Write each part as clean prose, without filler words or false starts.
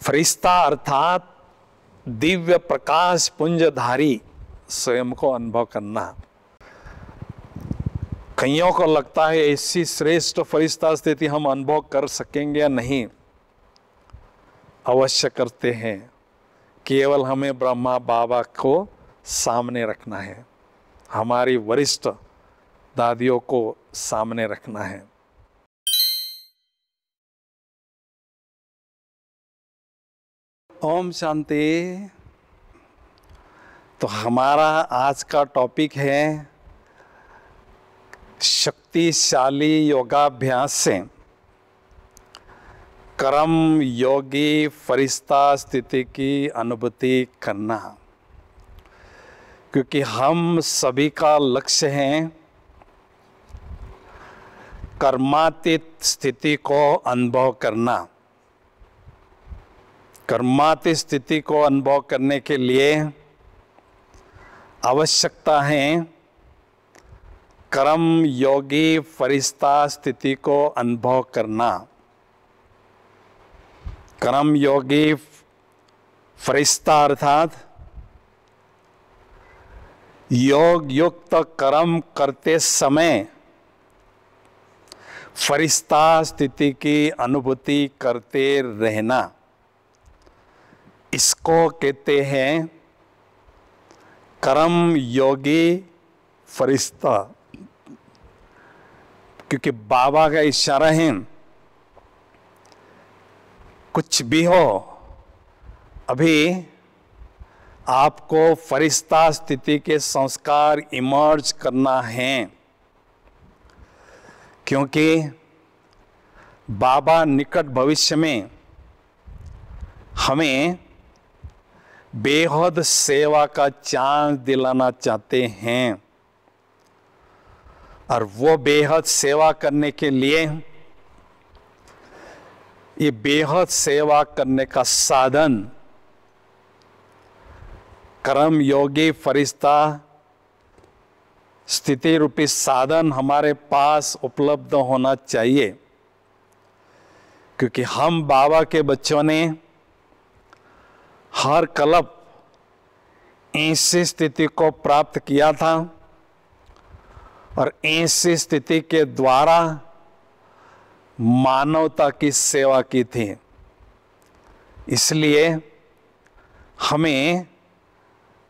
फरिश्ता अर्थात दिव्य प्रकाश पुंजधारी स्वयं को अनुभव करना। कईयों को लगता है ऐसी श्रेष्ठ फरिश्ता स्थिति हम अनुभव कर सकेंगे या नहीं। अवश्य करते हैं, केवल हमें ब्रह्मा बाबा को सामने रखना है, हमारी वरिष्ठ दादियों को सामने रखना है। ओम शांति। तो हमारा आज का टॉपिक है शक्तिशाली योगाभ्यास से कर्म योगी फरिश्ता स्थिति की अनुभूति करना। क्योंकि हम सभी का लक्ष्य है कर्मातीत स्थिति को अनुभव करना। कर्मातीत स्थिति को अनुभव करने के लिए आवश्यकता है कर्म योगी फरिश्ता स्थिति को अनुभव करना। कर्म योगी फरिश्ता अर्थात योग युक्त कर्म करते समय फरिश्ता स्थिति की अनुभूति करते रहना, इसको कहते हैं कर्म योगी फरिश्ता। क्योंकि बाबा का इशारा है कुछ भी हो, अभी आपको फरिश्ता स्थिति के संस्कार इमर्ज करना है। क्योंकि बाबा निकट भविष्य में हमें बेहद सेवा का चांस दिलाना चाहते हैं, और वो बेहद सेवा करने के लिए ये बेहद सेवा करने का साधन कर्म योगी फरिश्ता स्थिति रूपी साधन हमारे पास उपलब्ध होना चाहिए। क्योंकि हम बाबा के बच्चों ने हर कल्प ऐसी स्थिति को प्राप्त किया था और ऐसी स्थिति के द्वारा मानवता की सेवा की थी। इसलिए हमें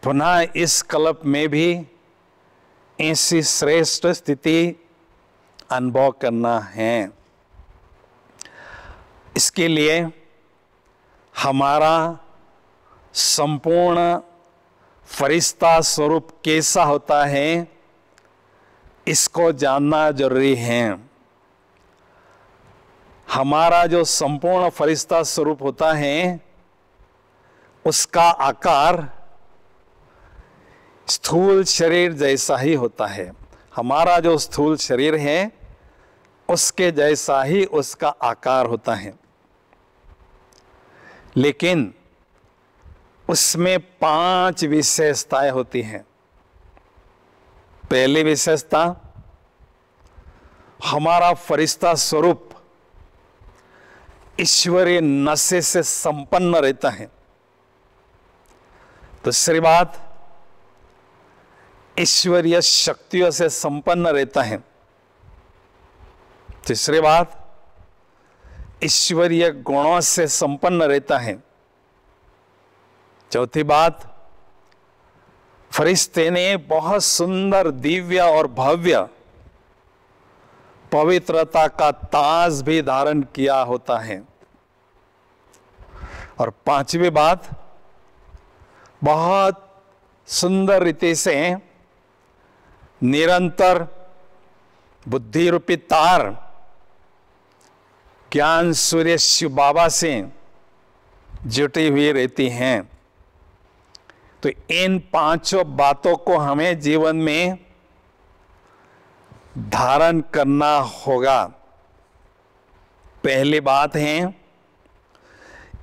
पुनः इस कल्प में भी ऐसी श्रेष्ठ स्थिति अनुभव करना है। इसके लिए हमारा संपूर्ण फरिश्ता स्वरूप कैसा होता है, इसको जानना जरूरी है। हमारा जो संपूर्ण फरिश्ता स्वरूप होता है उसका आकार स्थूल शरीर जैसा ही होता है। हमारा जो स्थूल शरीर है उसके जैसा ही उसका आकार होता है, लेकिन उसमें 5 विशेषताएं होती हैं। पहली विशेषता, हमारा फरिश्ता स्वरूप ईश्वरीय नशे से संपन्न रहता है। दूसरी बात, ईश्वरीय शक्तियों से संपन्न रहता है। तीसरी बात, ईश्वरीय गुणों से संपन्न रहता है। चौथी बात, फरिश्ते ने बहुत सुंदर दिव्य और भव्य पवित्रता का ताज भी धारण किया होता है। और पांचवी बात, बहुत सुंदर रीति से निरंतर बुद्धि रूपी तार ज्ञान सूर्य शिव बाबा से जुटी हुई रहती हैं। तो इन 5 बातों को हमें जीवन में धारण करना होगा। पहली बात है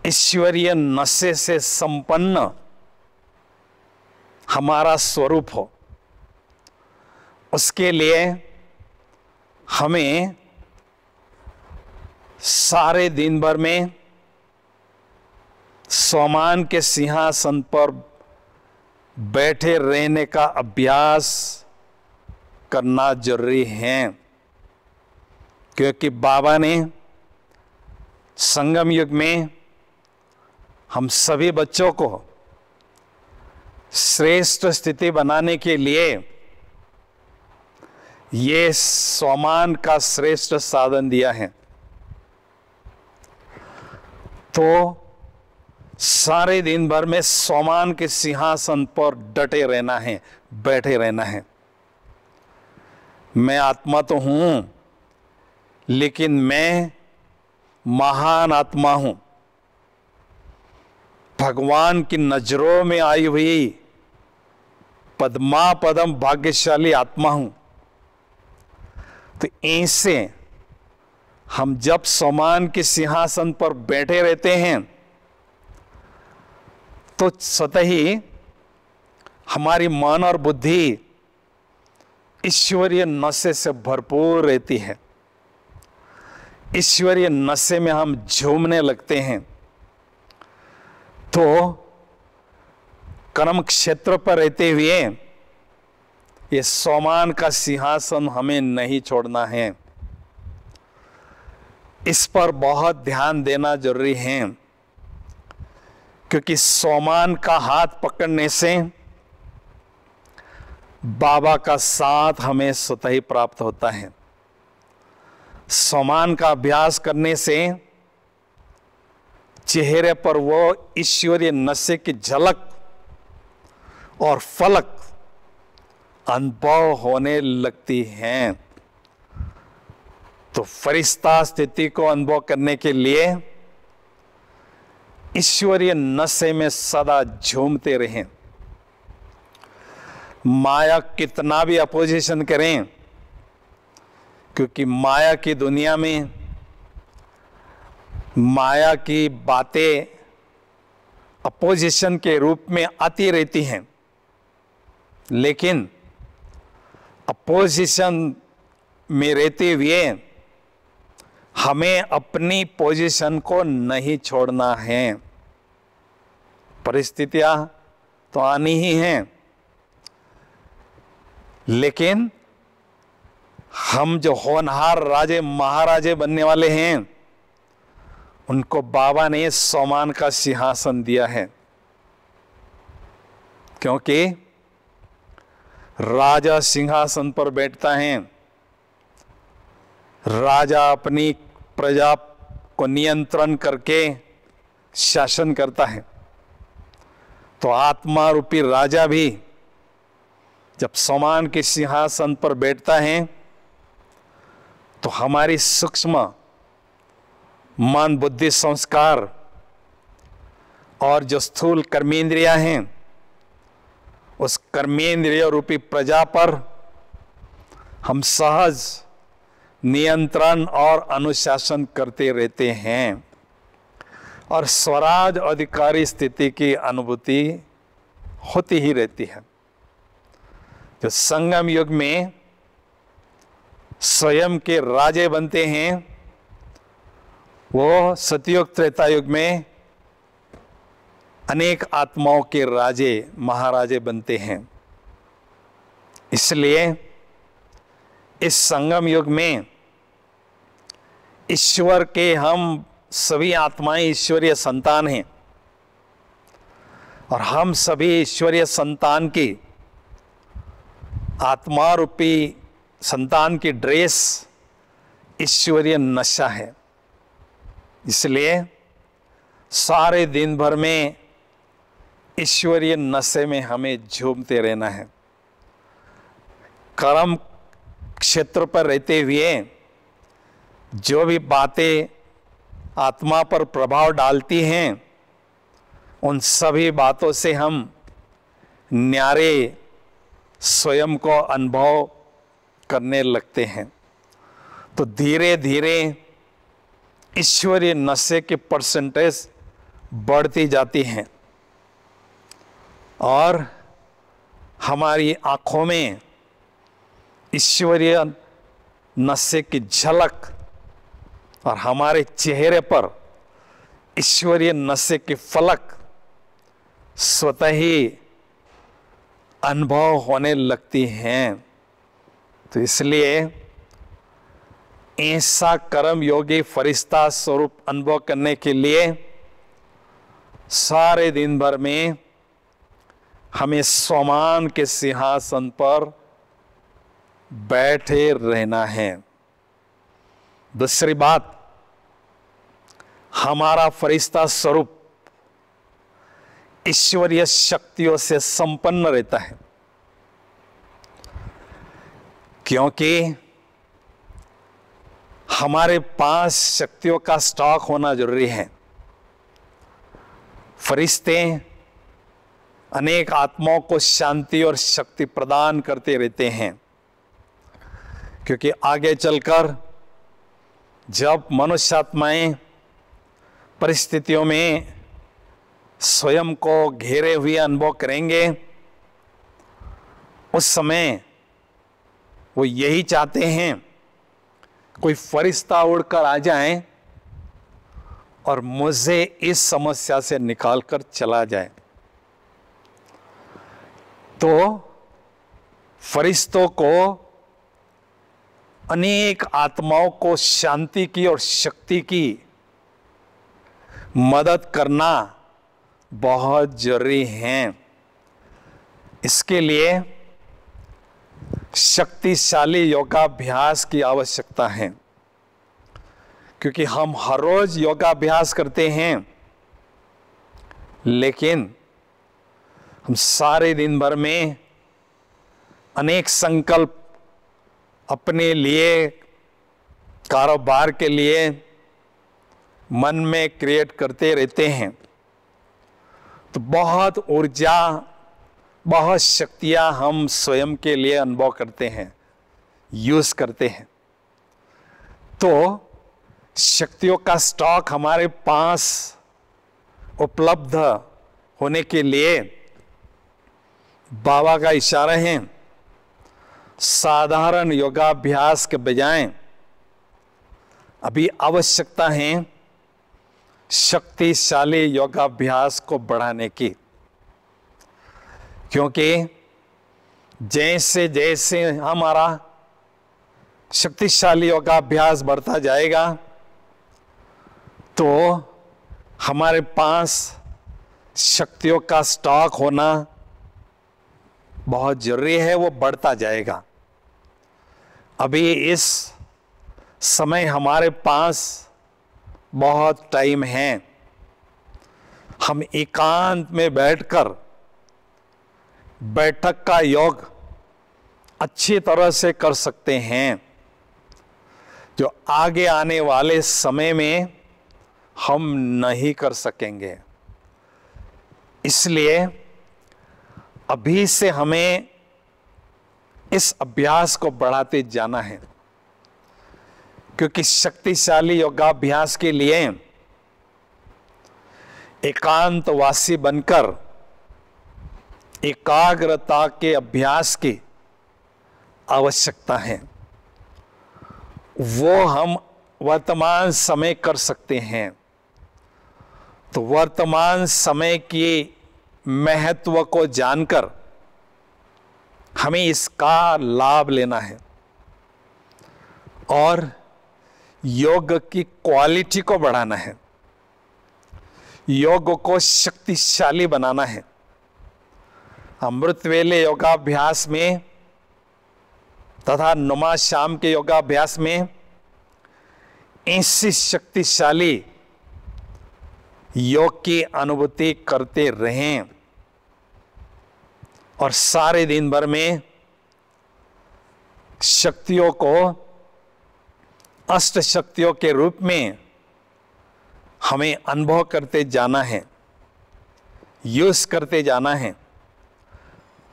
ईश्वरीय नशे से संपन्न हमारा स्वरूप हो। उसके लिए हमें सारे दिन भर में स्वमान के सिंहासन पर बैठे रहने का अभ्यास करना जरूरी है, क्योंकि बाबा ने संगम युग में हम सभी बच्चों को श्रेष्ठ स्थिति बनाने के लिए ये स्वमान का श्रेष्ठ साधन दिया है। तो सारे दिन भर में स्वमान के सिंहासन पर डटे रहना है, बैठे रहना है। मैं आत्मा तो हूं, लेकिन मैं महान आत्मा हूं, भगवान की नजरों में आई हुई पद्मा पदम भाग्यशाली आत्मा हूं। तो ऐसे हम जब स्वमान के सिंहासन पर बैठे रहते हैं तो स्वतः ही हमारी मन और बुद्धि ईश्वरीय नशे से भरपूर रहती है। ईश्वरीय नशे में हम झूमने लगते हैं। तो कर्म क्षेत्र पर रहते हुए ये स्वमान का सिंहासन हमें नहीं छोड़ना है। इस पर बहुत ध्यान देना जरूरी है, क्योंकि स्वमान का हाथ पकड़ने से बाबा का साथ हमें स्वतः ही प्राप्त होता है। स्वमान का अभ्यास करने से चेहरे पर वो ईश्वरीय नशे की झलक और फलक अनुभव होने लगती हैं। तो फरिश्ता स्थिति को अनुभव करने के लिए ईश्वरीय नशे में सदा झूमते रहें। माया कितना भी अपोजिशन करें, क्योंकि माया की दुनिया में माया की बातें अपोजिशन के रूप में आती रहती हैं, लेकिन अपोजिशन में रहते हुए हमें अपनी पोजीशन को नहीं छोड़ना है। परिस्थितियां तो आनी ही हैं, लेकिन हम जो होनहार राजे महाराजे बनने वाले हैं उनको बाबा ने स्वमान का सिंहासन दिया है। क्योंकि राजा सिंहासन पर बैठता है, राजा अपनी प्रजा को नियंत्रण करके शासन करता है। तो आत्मा रूपी राजा भी जब स्वमान के सिंहासन पर बैठता है तो हमारी सूक्ष्म मन बुद्धि संस्कार और जो स्थूल कर्मेंद्रियां हैं उस कर्मेंद्रिय रूपी प्रजा पर हम सहज नियंत्रण और अनुशासन करते रहते हैं और स्वराज अधिकारी स्थिति की अनुभूति होती ही रहती है। जो संगम युग में स्वयं के राजे बनते हैं वो सतयुग त्रेता युग में अनेक आत्माओं के राजे महाराजे बनते हैं। इसलिए इस संगम युग में ईश्वर के हम सभी आत्माएं ईश्वरीय संतान हैं और हम सभी ईश्वरीय संतान की आत्मा रूपी संतान की ड्रेस ईश्वरीय नशा है। इसलिए सारे दिन भर में ईश्वरीय नशे में हमें झूमते रहना है। कर्म क्षेत्र पर रहते हुए जो भी बातें आत्मा पर प्रभाव डालती हैं उन सभी बातों से हम न्यारे स्वयं को अनुभव करने लगते हैं। तो धीरे धीरे ईश्वरीय नशे की परसेंटेज बढ़ती जाती है और हमारी आंखों में ईश्वरीय नशे की झलक और हमारे चेहरे पर ईश्वरीय नशे के फलक स्वतः ही अनुभव होने लगती हैं। तो इसलिए ऐसा कर्म योगी फरिश्ता स्वरूप अनुभव करने के लिए सारे दिन भर में हमें सोमान के सिंहासन पर बैठे रहना है। दूसरी बात, हमारा फरिश्ता स्वरूप ईश्वरीय शक्तियों से संपन्न रहता है, क्योंकि हमारे पास शक्तियों का स्टॉक होना जरूरी है। फरिश्ते अनेक आत्माओं को शांति और शक्ति प्रदान करते रहते हैं, क्योंकि आगे चलकर जब मनुष्य आत्माएं परिस्थितियों में स्वयं को घेरे हुए अनुभव करेंगे, उस समय वो यही चाहते हैं कोई फरिश्ता उड़कर आ जाए और मुझे इस समस्या से निकालकर चला जाए। तो फरिश्तों को अनेक आत्माओं को शांति की और शक्ति की मदद करना बहुत जरूरी है। इसके लिए शक्तिशाली योगाभ्यास की आवश्यकता है, क्योंकि हम हर रोज योगाभ्यास करते हैं, लेकिन हम सारे दिन भर में अनेक संकल्प अपने लिए, कारोबार के लिए मन में क्रिएट करते रहते हैं। तो बहुत ऊर्जा, बहुत शक्तियां हम स्वयं के लिए अनुभव करते हैं, यूज करते हैं। तो शक्तियों का स्टॉक हमारे पास उपलब्ध होने के लिए बाबा का इशारा है, साधारण योगाभ्यास के बजाय अभी आवश्यकता है शक्तिशाली योगाभ्यास को बढ़ाने की, क्योंकि जैसे जैसे हमारा शक्तिशाली योगाभ्यास बढ़ता जाएगा तो हमारे पास शक्तियों का स्टॉक होना बहुत जरूरी है, वो बढ़ता जाएगा। अभी इस समय हमारे पास बहुत टाइम है, हम एकांत में बैठकर बैठक का योग अच्छी तरह से कर सकते हैं, जो आगे आने वाले समय में हम नहीं कर सकेंगे। इसलिए अभी से हमें इस अभ्यास को बढ़ाते जाना है, क्योंकि शक्तिशाली योगाभ्यास के लिए एकांतवासी बनकर एकाग्रता के अभ्यास की आवश्यकता है। वो हम वर्तमान समय कर सकते हैं। तो वर्तमान समय की महत्व को जानकर हमें इसका लाभ लेना है और योग की क्वालिटी को बढ़ाना है, योग को शक्तिशाली बनाना है। अमृत वेले योगाभ्यास में तथा नुमा शाम के योगाभ्यास में ऐसी शक्तिशाली योग की अनुभूति करते रहें और सारे दिन भर में शक्तियों को अष्ट शक्तियों के रूप में हमें अनुभव करते जाना है, यूज करते जाना है।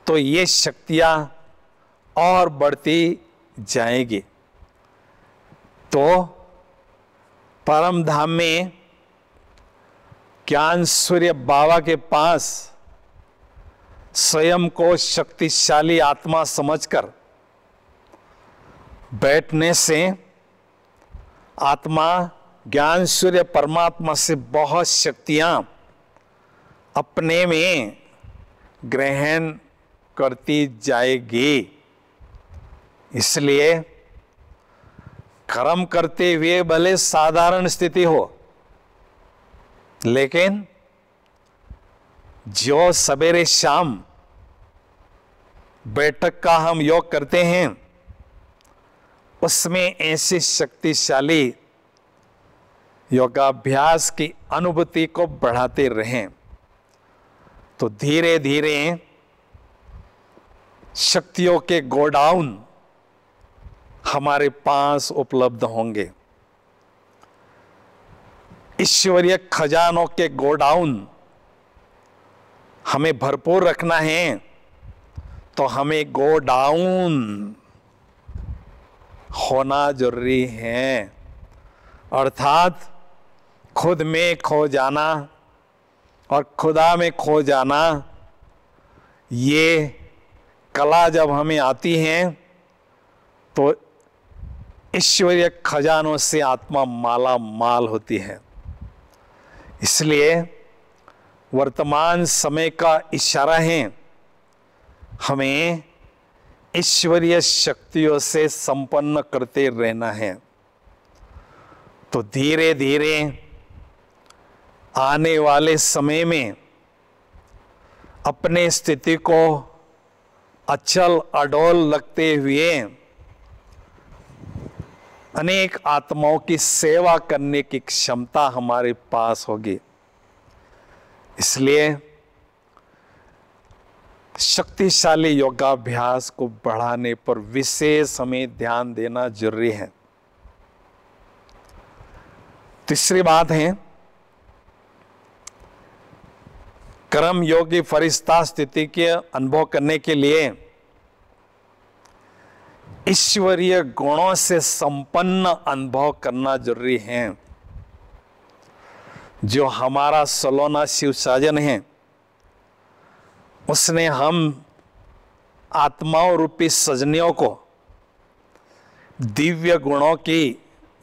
तो ये शक्तियां और बढ़ती जाएगी। तो परम धाम में ज्ञान सूर्य बाबा के पास स्वयं को शक्तिशाली आत्मा समझकर बैठने से आत्मा ज्ञान सूर्य परमात्मा से बहुत शक्तियां अपने में ग्रहण करती जाएगी। इसलिए कर्म करते हुए भले साधारण स्थिति हो, लेकिन जो सवेरे शाम बैठक का हम योग करते हैं उसमें ऐसी शक्तिशाली योगाभ्यास की अनुभूति को बढ़ाते रहें तो धीरे धीरे शक्तियों के गोडाउन हमारे पास उपलब्ध होंगे। ईश्वरीय खजानों के गोडाउन हमें भरपूर रखना है तो हमें गोडाउन होना जरूरी है, अर्थात खुद में खो जाना और खुदा में खो जाना। ये कला जब हमें आती है तो ईश्वरीय खजानों से आत्मा माला माल होती है। इसलिए वर्तमान समय का इशारा है हमें ईश्वरीय शक्तियों से संपन्न करते रहना है। तो धीरे धीरे आने वाले समय में अपने स्थिति को अचल अडोल लगते हुए अनेक आत्माओं की सेवा करने की क्षमता हमारे पास होगी। इसलिए शक्तिशाली योगाभ्यास को बढ़ाने पर विशेष हमें ध्यान देना जरूरी है। तीसरी बात है, कर्म योगी फरिश्ता स्थिति के अनुभव करने के लिए ईश्वरीय गुणों से संपन्न अनुभव करना जरूरी है। जो हमारा सलोना शिव साजन है उसने हम आत्माओं रूपी सजनियों को दिव्य गुणों की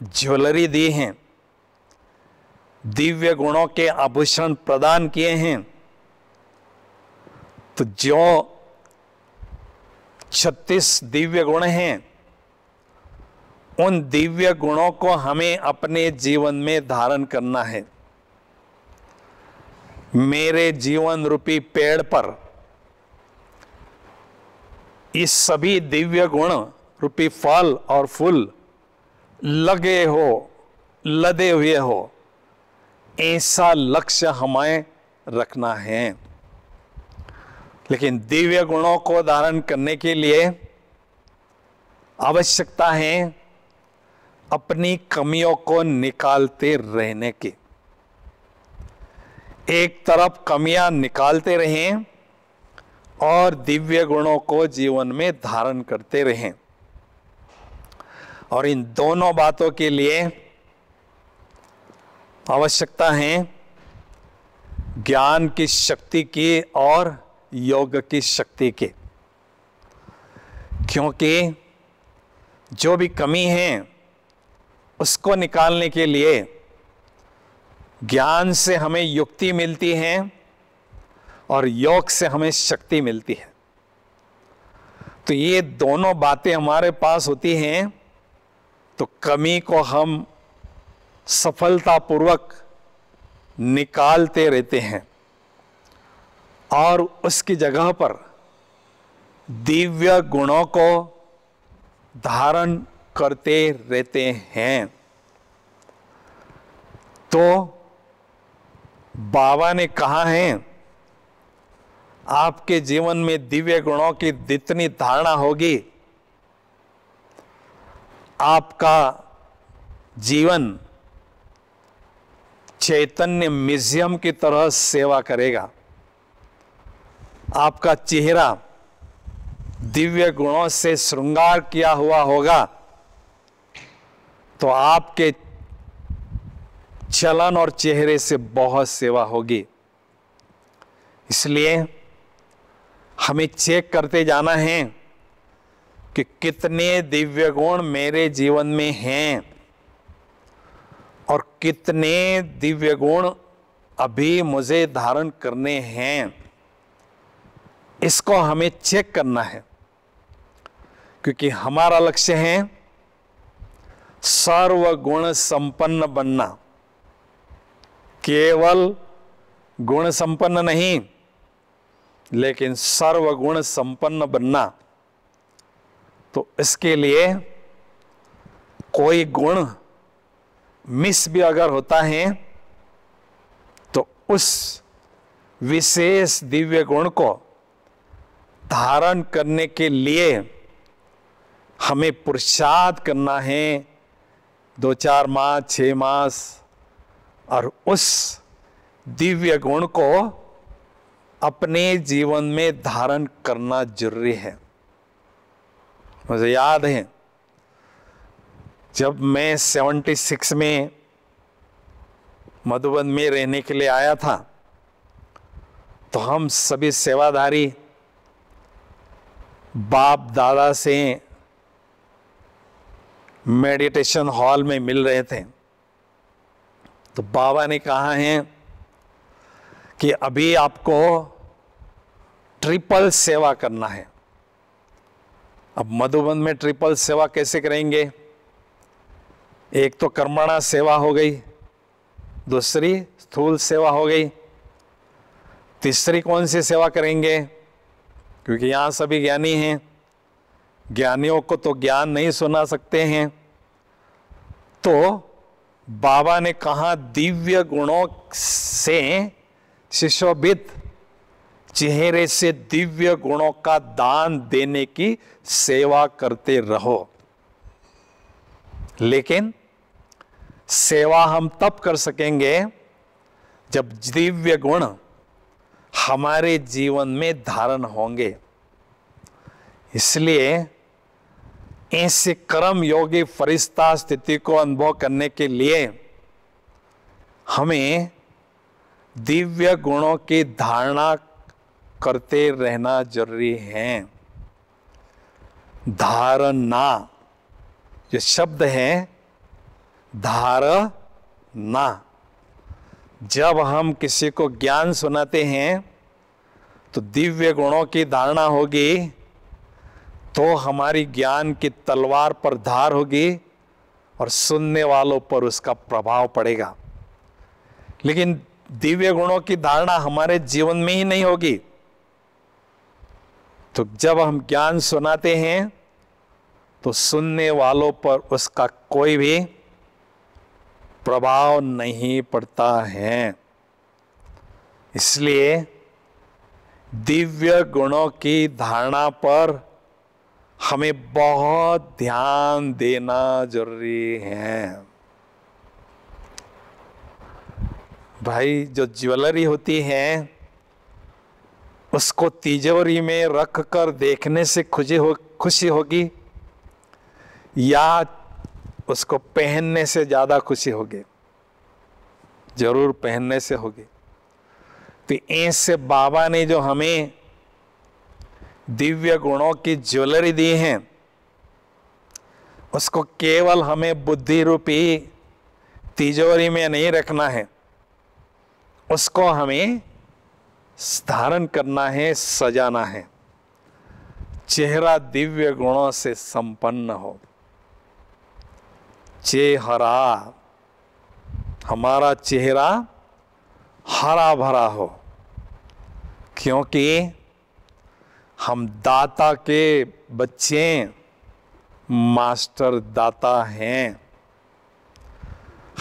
ज्वेलरी दी है, दिव्य गुणों के आभूषण प्रदान किए हैं। तो जो 36 दिव्य गुण हैं उन दिव्य गुणों को हमें अपने जीवन में धारण करना है। मेरे जीवन रूपी पेड़ पर इस सभी दिव्य गुण रूपी फल और फूल लगे हो, लदे हुए हो, ऐसा लक्ष्य हमें रखना है। लेकिन दिव्य गुणों को धारण करने के लिए आवश्यकता है अपनी कमियों को निकालते रहने की। एक तरफ कमियां निकालते रहें और दिव्य गुणों को जीवन में धारण करते रहें। और इन दोनों बातों के लिए आवश्यकता है ज्ञान की शक्ति की और योग की शक्ति की। क्योंकि जो भी कमी है उसको निकालने के लिए ज्ञान से हमें युक्ति मिलती है और योग से हमें शक्ति मिलती है। तो ये दोनों बातें हमारे पास होती हैं तो कमी को हम सफलतापूर्वक निकालते रहते हैं और उसकी जगह पर दिव्य गुणों को धारण करते रहते हैं। तो बाबा ने कहा है आपके जीवन में दिव्य गुणों की जितनी धारणा होगी आपका जीवन चैतन्य म्यूजियम की तरह सेवा करेगा। आपका चेहरा दिव्य गुणों से श्रृंगार किया हुआ होगा तो आपके चलन और चेहरे से बहुत सेवा होगी। इसलिए हमें चेक करते जाना है कि कितने दिव्य गुण मेरे जीवन में हैं। और कितने दिव्य गुण अभी मुझे धारण करने हैं, इसको हमें चेक करना है। क्योंकि हमारा लक्ष्य है सर्वगुण संपन्न बनना, केवल गुण संपन्न नहीं, लेकिन सर्वगुण संपन्न बनना। तो इसके लिए कोई गुण मिस भी अगर होता है तो उस विशेष दिव्य गुण को धारण करने के लिए हमें पुरुषार्थ करना है 2-4 माह 6 मास, और उस दिव्य गुण को अपने जीवन में धारण करना जरूरी है। मुझे याद है जब मैं 76 में मधुबन में रहने के लिए आया था, तो हम सभी सेवाधारी बाप दादा से मेडिटेशन हॉल में मिल रहे थे। तो बाबा ने कहा है कि अभी आपको ट्रिपल सेवा करना है। अब मधुबन में ट्रिपल सेवा कैसे करेंगे? एक तो कर्मणा सेवा हो गई, दूसरी स्थूल सेवा हो गई, तीसरी कौन सी सेवा करेंगे? क्योंकि यहाँ सभी ज्ञानी हैं, ज्ञानियों को तो ज्ञान नहीं सुना सकते हैं। तो बाबा ने कहा दिव्य गुणों से सुशोभित चेहरे से दिव्य गुणों का दान देने की सेवा करते रहो। लेकिन सेवा हम तब कर सकेंगे जब दिव्य गुण हमारे जीवन में धारण होंगे। इसलिए ऐसे कर्म योगी फरिश्ता स्थिति को अनुभव करने के लिए हमें दिव्य गुणों की धारणा करते रहना जरूरी है। धारणा जो शब्द है, धारणा, जब हम किसी को ज्ञान सुनाते हैं तो दिव्य गुणों की धारणा होगी, तो हमारी ज्ञान की तलवार पर धार होगी और सुनने वालों पर उसका प्रभाव पड़ेगा। लेकिन दिव्य गुणों की धारणा हमारे जीवन में ही नहीं होगी, तो जब हम ज्ञान सुनाते हैं तो सुनने वालों पर उसका कोई भी प्रभाव नहीं पड़ता है। इसलिए दिव्य गुणों की धारणा पर हमें बहुत ध्यान देना जरूरी है। भाई, जो ज्वेलरी होती है उसको तिजोरी में रख कर देखने से खुशी होगी या उसको पहनने से ज्यादा खुशी होगी? जरूर पहनने से होगी। तो ऐसे बाबा ने जो हमें दिव्य गुणों की ज्वेलरी दी है, उसको केवल हमें बुद्धि रूपी तिजोरी में नहीं रखना है, उसको हमें धारण करना है, सजाना है। चेहरा दिव्य गुणों से संपन्न हो, चेहरा, हमारा चेहरा हरा भरा हो, क्योंकि हम दाता के बच्चे, मास्टर दाता हैं।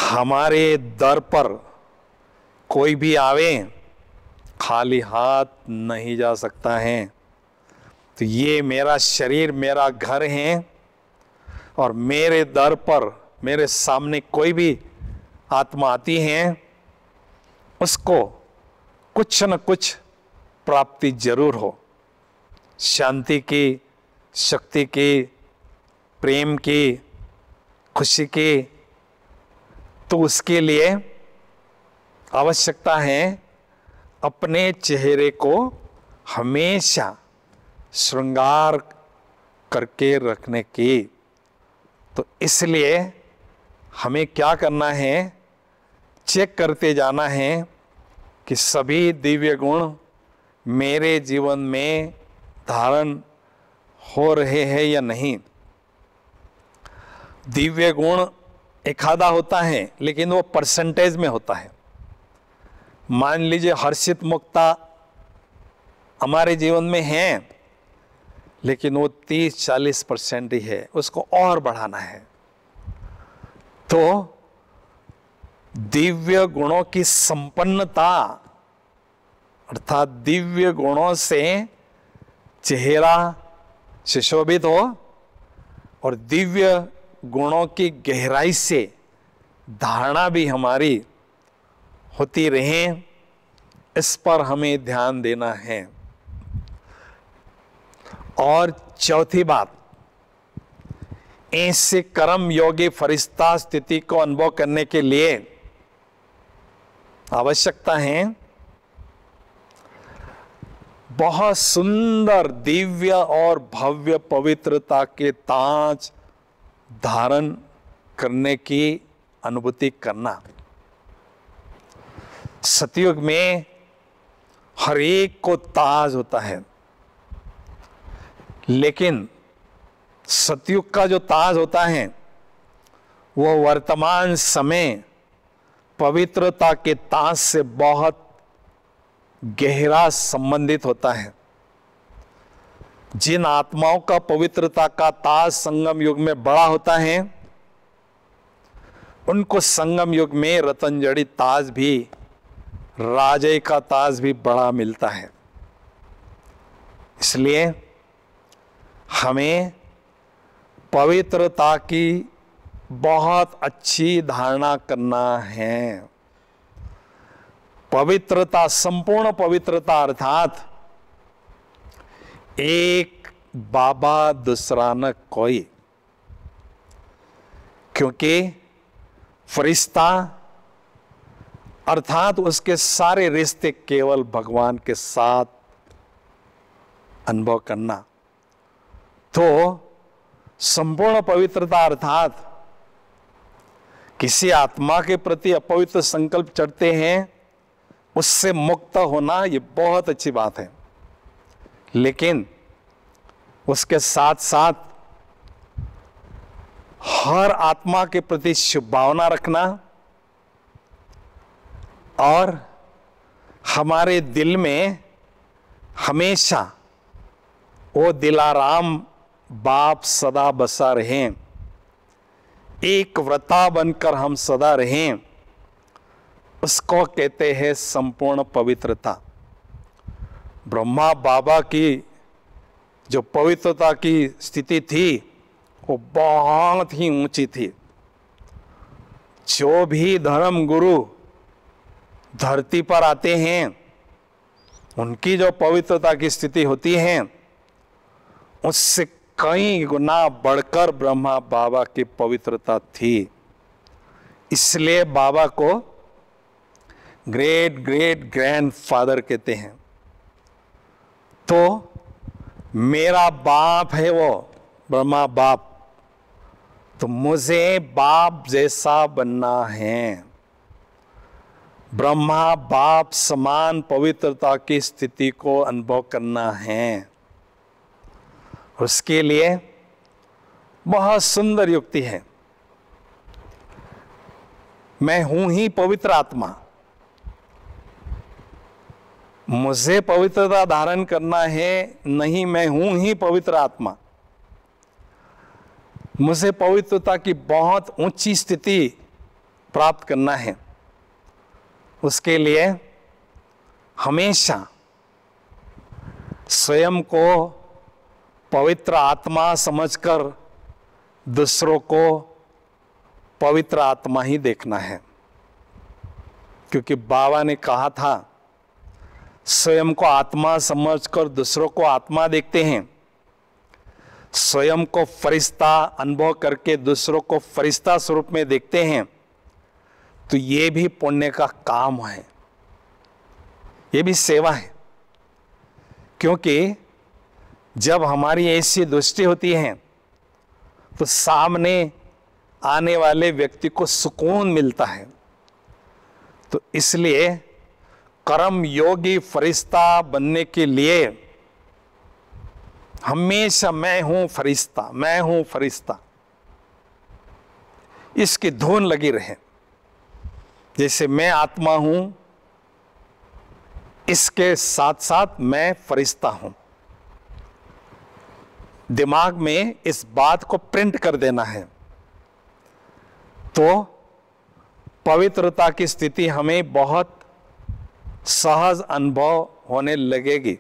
हमारे दर पर कोई भी आवे खाली हाथ नहीं जा सकता है। तो ये मेरा शरीर मेरा घर है, और मेरे दर पर मेरे सामने कोई भी आत्मा आती है, उसको कुछ न कुछ प्राप्ति जरूर हो, शांति की, शक्ति की, प्रेम की, खुशी की। तो उसके लिए आवश्यकता है अपने चेहरे को हमेशा श्रृंगार करके रखने की। तो इसलिए हमें क्या करना है, चेक करते जाना है कि सभी दिव्य गुण मेरे जीवन में धारण हो रहे हैं या नहीं। दिव्य गुण एखादा होता है लेकिन वो परसेंटेज में होता है। मान लीजिए हर्षित मुक्ता हमारे जीवन में है, लेकिन वो 30-40% ही है, उसको और बढ़ाना है। तो दिव्य गुणों की संपन्नता अर्थात दिव्य गुणों से चेहरा सुशोभित हो और दिव्य गुणों की गहराई से धारणा भी हमारी होती रहे, इस पर हमें ध्यान देना है। और चौथी बात, ऐसे कर्म योगी फरिश्ता स्थिति को अनुभव करने के लिए आवश्यकता है बहुत सुंदर दिव्य और भव्य पवित्रता के ताज धारण करने की अनुभूति करना। सतयुग में हर एक को ताज होता है, लेकिन सतयुग का जो ताज होता है वो वर्तमान समय पवित्रता के ताज से बहुत गहरा संबंधित होता है। जिन आत्माओं का पवित्रता का ताज संगम युग में बड़ा होता है, उनको संगम युग में रतन जड़ित ताज भी, राजे का ताज भी बड़ा मिलता है। इसलिए हमें पवित्रता की बहुत अच्छी धारणा करना है। पवित्रता, संपूर्ण पवित्रता अर्थात एक बाबा दूसरा न कोई, क्योंकि फरिश्ता अर्थात उसके सारे रिश्ते केवल भगवान के साथ अनुभव करना। तो संपूर्ण पवित्रता अर्थात किसी आत्मा के प्रति अपवित्र संकल्प चढ़ते हैं, उससे मुक्त होना ये बहुत अच्छी बात है, लेकिन उसके साथ साथ हर आत्मा के प्रति शुभ भावना रखना और हमारे दिल में हमेशा वो दिलाराम बाप सदा बसा रहें, एक व्रता बनकर हम सदा रहें, उसको कहते हैं संपूर्ण पवित्रता। ब्रह्मा बाबा की जो पवित्रता की स्थिति थी वो बहुत ही ऊंची थी। जो भी धर्म गुरु धरती पर आते हैं, उनकी जो पवित्रता की स्थिति होती है उससे कई गुना बढ़कर ब्रह्मा बाबा की पवित्रता थी। इसलिए बाबा को ग्रेट ग्रेट ग्रैंडफादर कहते हैं। तो मेरा बाप है वो ब्रह्मा बाप, तो मुझे बाप जैसा बनना है। ब्रह्मा बाप समान पवित्रता की स्थिति को अनुभव करना है। उसके लिए बहुत सुंदर युक्ति है। मैं हूं ही पवित्र आत्मा, मुझे पवित्रता धारण करना है, नहीं मैं हूं ही पवित्र आत्मा। मुझे पवित्रता की बहुत ऊंची स्थिति प्राप्त करना है। उसके लिए हमेशा स्वयं को पवित्र आत्मा समझकर दूसरों को पवित्र आत्मा ही देखना है, क्योंकि बाबा ने कहा था स्वयं को आत्मा समझकर दूसरों को आत्मा देखते हैं, स्वयं को फरिश्ता अनुभव करके दूसरों को फरिश्ता स्वरूप में देखते हैं, तो ये भी पुण्य का काम है, ये भी सेवा है। क्योंकि जब हमारी ऐसी दृष्टि होती है तो सामने आने वाले व्यक्ति को सुकून मिलता है। तो इसलिए कर्म योगी फरिश्ता बनने के लिए हमेशा मैं हूं फरिश्ता, मैं हूं फरिश्ता, इसकी धुन लगी रहे। जैसे मैं आत्मा हूं, इसके साथ साथ मैं फरिश्ता हूं। दिमाग में इस बात को प्रिंट कर देना है, तो पवित्रता की स्थिति हमें बहुत सहज अनुभव होने लगेगी।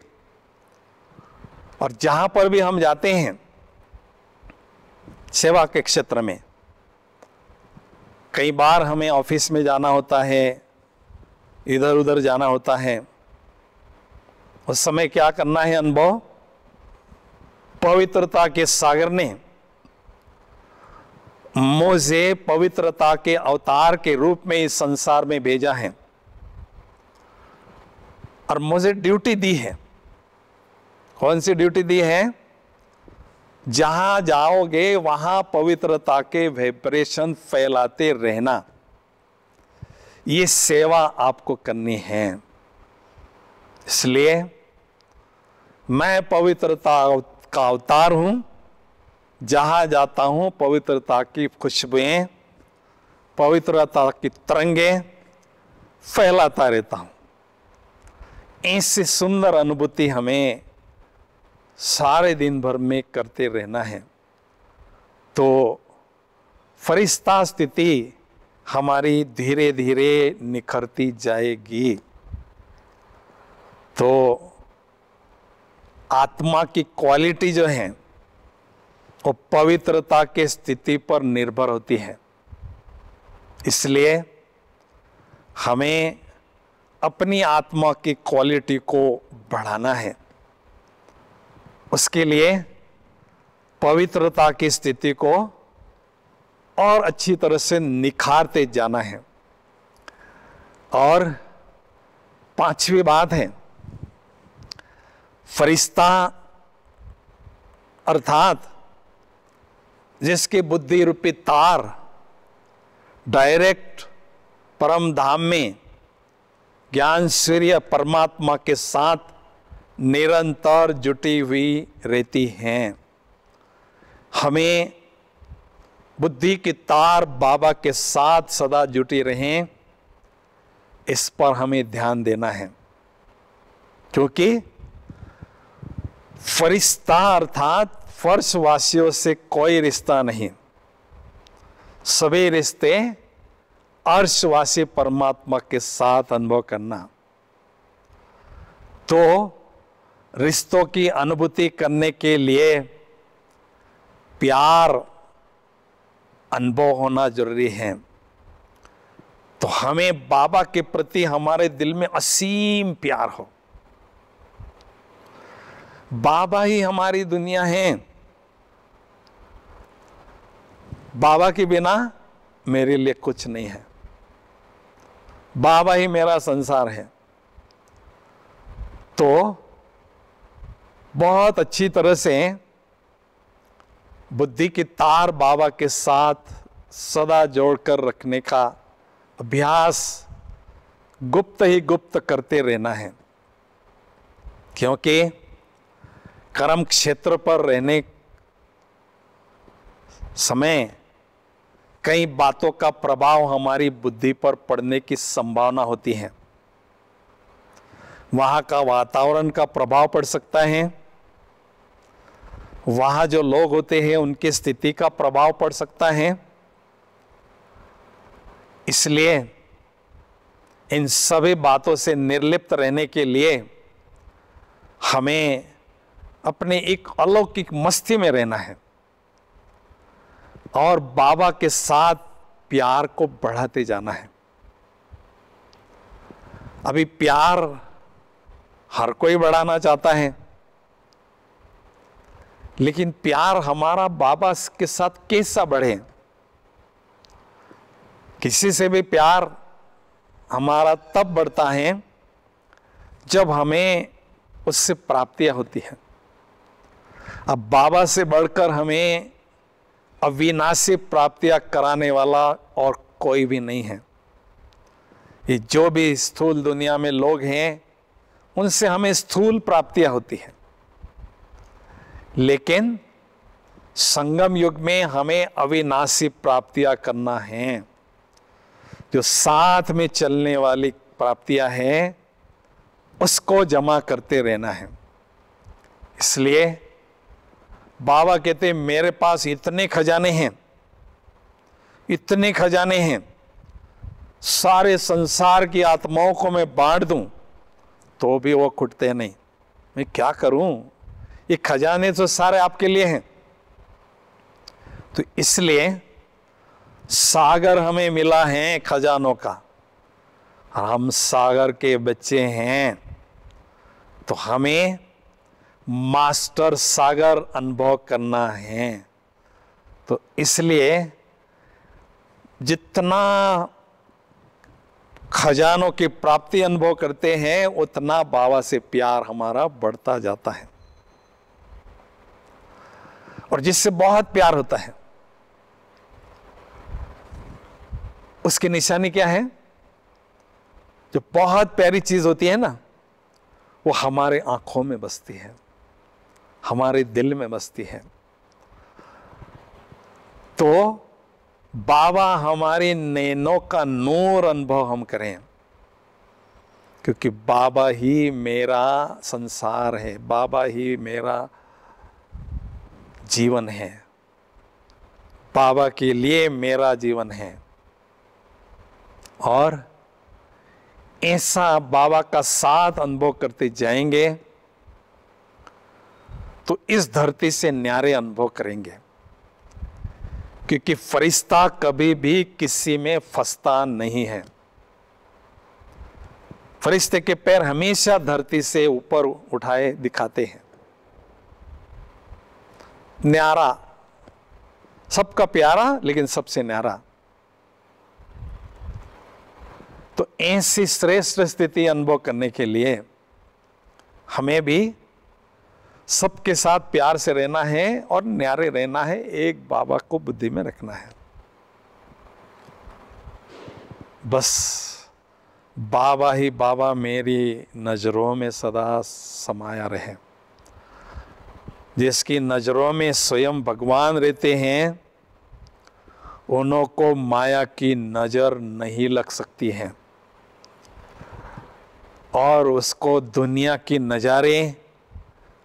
और जहां पर भी हम जाते हैं सेवा के क्षेत्र में, कई बार हमें ऑफिस में जाना होता है, इधर उधर जाना होता है, उस समय क्या करना है अनुभव? पवित्रता के सागर ने मुझे पवित्रता के अवतार के रूप में इस संसार में भेजा है और मुझे ड्यूटी दी है। कौन सी ड्यूटी दी है? जहां जाओगे वहां पवित्रता के वाइब्रेशन फैलाते रहना, ये सेवा आपको करनी है। इसलिए मैं पवित्रता का अवतार हूं, जहां जाता हूं पवित्रता की खुशबुएं, पवित्रता की तरंगें फैलाता रहता हूं। ऐसी सुंदर अनुभूति हमें सारे दिन भर में करते रहना है, तो फरिश्ता स्थिति हमारी धीरे धीरे निखरती जाएगी। तो आत्मा की क्वालिटी जो है वो पवित्रता के स्थिति पर निर्भर होती है। इसलिए हमें अपनी आत्मा की क्वालिटी को बढ़ाना है। उसके लिए पवित्रता की स्थिति को और अच्छी तरह से निखारते जाना है। और पांचवी बात है, फरिश्ता अर्थात जिसकी बुद्धि रूपी तार डायरेक्ट परम धाम में ज्ञान सूर्य परमात्मा के साथ निरंतर जुटी हुई रहती हैं। हमें बुद्धि की तार बाबा के साथ सदा जुटी रहें, इस पर हमें ध्यान देना है। क्योंकि फरिश्ता अर्थात फर्शवासियों से कोई रिश्ता नहीं, सभी रिश्ते अर्शवासी परमात्मा के साथ अनुभव करना। तो रिश्तों की अनुभूति करने के लिए प्यार अनुभव होना जरूरी है। तो हमें बाबा के प्रति हमारे दिल में असीम प्यार हो। बाबा ही हमारी दुनिया है। बाबा के बिना मेरे लिए कुछ नहीं है। बाबा ही मेरा संसार है। तो बहुत अच्छी तरह से बुद्धि की तार बाबा के साथ सदा जोड़कर रखने का अभ्यास गुप्त ही गुप्त करते रहना है। क्योंकि कर्म क्षेत्र पर रहने समय कई बातों का प्रभाव हमारी बुद्धि पर पड़ने की संभावना होती है। वहां का वातावरण का प्रभाव पड़ सकता है, वहां जो लोग होते हैं उनकी स्थिति का प्रभाव पड़ सकता है। इसलिए इन सभी बातों से निर्लिप्त रहने के लिए हमें अपने एक अलौकिक मस्ती में रहना है और बाबा के साथ प्यार को बढ़ाते जाना है। अभी प्यार हर कोई बढ़ाना चाहता है, लेकिन प्यार हमारा बाबा के साथ कैसा बढ़े? किसी से भी प्यार हमारा तब बढ़ता है जब हमें उससे प्राप्तियां होती है। अब बाबा से बढ़कर हमें अविनाशी प्राप्तियां कराने वाला और कोई भी नहीं है। ये जो भी स्थूल दुनिया में लोग हैं उनसे हमें स्थूल प्राप्तियां होती है, लेकिन संगम युग में हमें अविनाशी प्राप्तियां करना है। जो साथ में चलने वाली प्राप्तियां हैं उसको जमा करते रहना है। इसलिए बाबा कहते मेरे पास इतने खजाने हैं, इतने खजाने हैं, सारे संसार की आत्माओं को मैं बांट दूं तो भी वो खुटते नहीं। मैं क्या करूं, ये खजाने तो सारे आपके लिए हैं। तो इसलिए सागर हमें मिला है खजानों का, हम सागर के बच्चे हैं, तो हमें मास्टर सागर अनुभव करना है। तो इसलिए जितना खजानों की प्राप्ति अनुभव करते हैं उतना बाबा से प्यार हमारा बढ़ता जाता है। और जिससे बहुत प्यार होता है उसकी निशानी क्या है? जो बहुत प्यारी चीज होती है ना, वो हमारे आंखों में बसती है, हमारे दिल में बसती है। तो बाबा हमारी नैनों का नूर अनुभव हम करें, क्योंकि बाबा ही मेरा संसार है, बाबा ही मेरा जीवन है, बाबा के लिए मेरा जीवन है। और ऐसा बाबा का साथ अनुभव करते जाएंगे तो इस धरती से न्यारे अनुभव करेंगे, क्योंकि फरिश्ता कभी भी किसी में फंसता नहीं है। फरिश्ते के पैर हमेशा धरती से ऊपर उठाए दिखाते हैं। न्यारा, सबका प्यारा लेकिन सबसे न्यारा। तो ऐसी श्रेष्ठ स्थिति अनुभव करने के लिए हमें भी सबके साथ प्यार से रहना है और न्यारे रहना है, एक बाबा को बुद्धि में रखना है। बस बाबा ही बाबा मेरी नजरों में सदा समाया रहे। जिसकी नजरों में स्वयं भगवान रहते हैं उन्हों को माया की नजर नहीं लग सकती है और उसको दुनिया की नजारे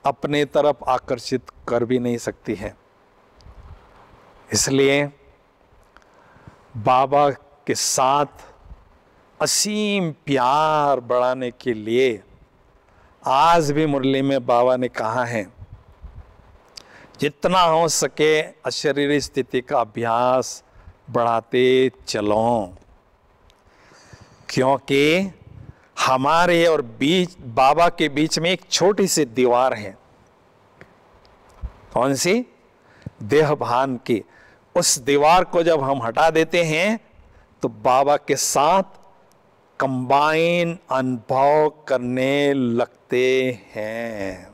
अपने तरफ आकर्षित कर भी नहीं सकती है। इसलिए बाबा के साथ असीम प्यार बढ़ाने के लिए आज भी मुरली में बाबा ने कहा है, जितना हो सके अशरीरी स्थिति का अभ्यास बढ़ाते चलो, क्योंकि हमारे और बाबा के बीच में एक छोटी सी दीवार है। कौन सी? देह भान की। उस दीवार को जब हम हटा देते हैं तो बाबा के साथ कंबाइन अनुभव करने लगते हैं।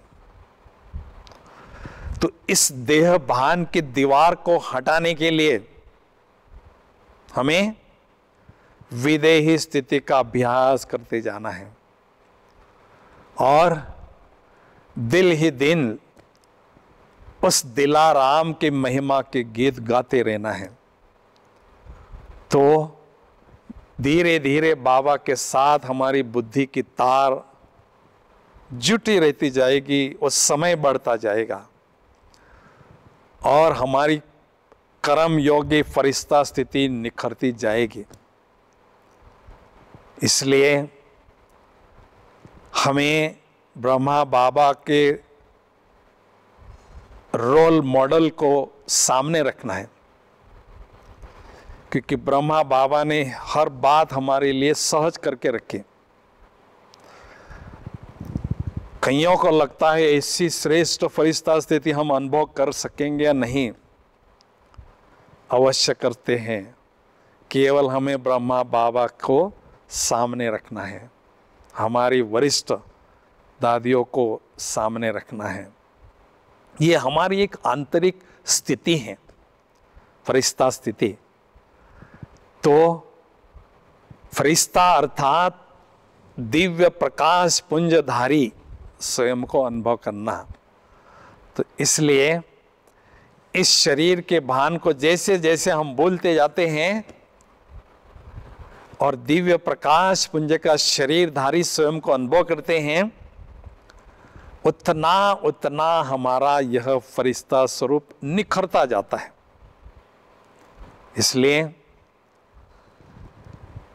तो इस देह भान की दीवार को हटाने के लिए हमें विदेही स्थिति का अभ्यास करते जाना है और दिल ही दिन उस दिलाराम की महिमा के गीत गाते रहना है। तो धीरे धीरे बाबा के साथ हमारी बुद्धि की तार जुटी रहती जाएगी, उस समय बढ़ता जाएगा और हमारी कर्म योगी फरिश्ता स्थिति निखरती जाएगी। इसलिए हमें ब्रह्मा बाबा के रोल मॉडल को सामने रखना है, क्योंकि ब्रह्मा बाबा ने हर बात हमारे लिए सहज करके रखी। कईयों को लगता है ऐसी श्रेष्ठ फरिश्ता स्थिति हम अनुभव कर सकेंगे या नहीं। अवश्य करते हैं, केवल हमें ब्रह्मा बाबा को सामने रखना है, हमारी वरिष्ठ दादियों को सामने रखना है। ये हमारी एक आंतरिक स्थिति है। फरिश्ता स्थिति। तो फरिश्ता अर्थात दिव्य प्रकाश पुंजधारी स्वयं को अनुभव करना। तो इसलिए इस शरीर के भान को जैसे जैसे हम बोलते जाते हैं और दिव्य प्रकाश पुंज का शरीरधारी स्वयं को अनुभव करते हैं, उतना उतना हमारा यह फरिश्ता स्वरूप निखरता जाता है। इसलिए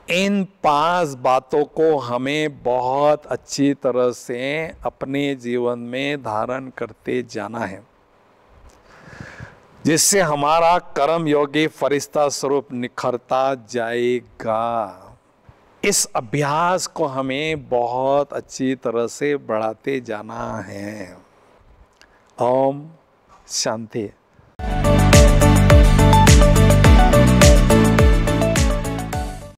इन 5 बातों को हमें बहुत अच्छी तरह से अपने जीवन में धारण करते जाना है, जिससे हमारा कर्म योगी फरिश्ता स्वरूप निखरता जाएगा। इस अभ्यास को हमें बहुत अच्छी तरह से बढ़ाते जाना है। ओम शांति।